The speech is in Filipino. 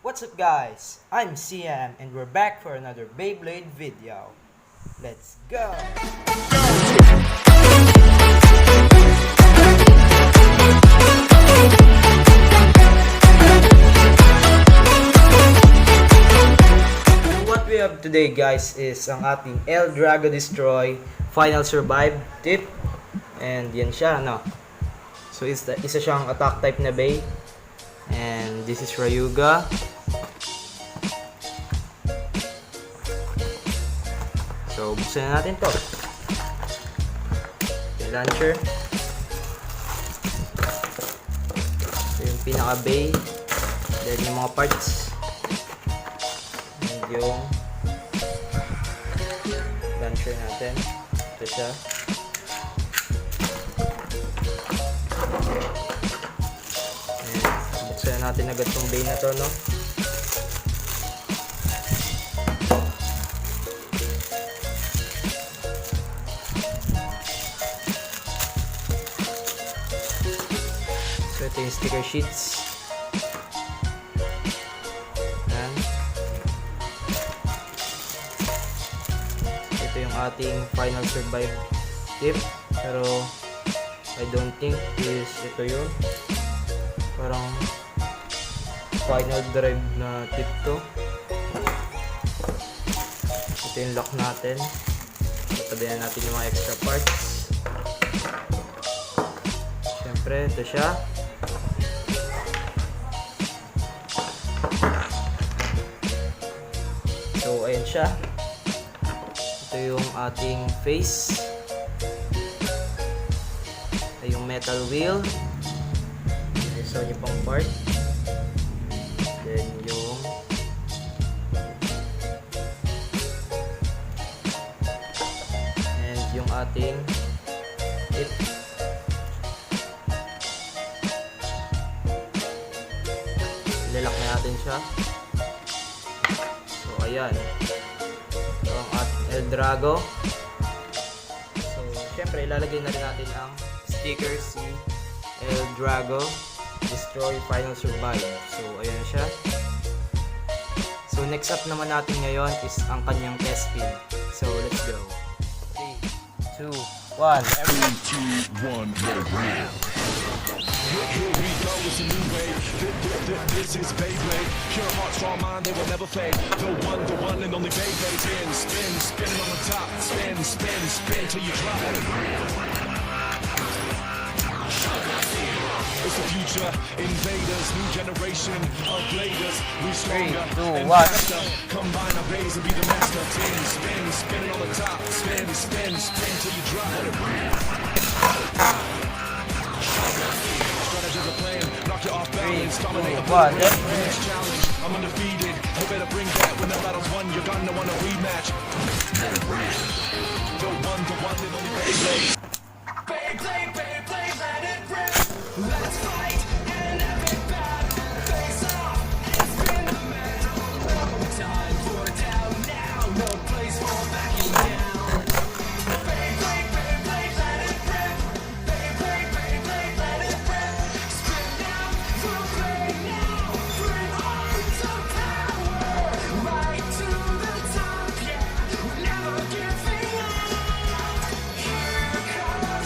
What's up guys? I'm CM and we're back for another Beyblade video. Let's go! So what we have today guys is ang ating Drago Destroy Final Survive tip. And yan siya, no? So isa siyang attack type na Bey. And this is Ryuga. So, buksan na natin to. Yung launcher. So, yung pinaka-bay. Then, yung mga parts. And yung launcher natin. Ito siya. And, buksan na natin agad tong bay na to, no? So, ito yung sticker sheets. Ayan. Ito yung ating final survive tip. Pero, I don't think is ito yun. Parang final drive na tip to. Ito yung lock natin. Tatabihan natin yung mga extra parts. Siyempre, ito siya. So, ayan siya. Ito yung ating face. Ito yung metal wheel. So, yung pang part. Then, yung and yung ating tip. Ilalak na natin siya. So, ayan. So, ang ating Drago. So, syempre, ilalagay na rin natin ang sticker si Drago Destroy Final Survive. So, ayan siya. So, next up naman natin ngayon is ang kanyang test spin. So, let's go. 3, 2, 1. 3, 2, 1, go. Here we go, it's a new wave. This is Beyblade. Pure heart, strong mind, they will never fade. The one and only Beyblade. Spin, spin, spin on the top. Spin, spin, spin till you drop. It's the future, invaders, new generation of bladers. We stronger 3, 2, 1. faster. Combine our bays and be the master. Spin, spin, spin on the top. Spin, spin, spin till you drop. Strategies are playing, knock you off balance, dominate a bullet. Next challenge, I'm undefeated. You better bring that when the battle's won. You're gonna want a rematch. The one and only Beyblade. Beyblade, Beyblade, let it rip. Let's go.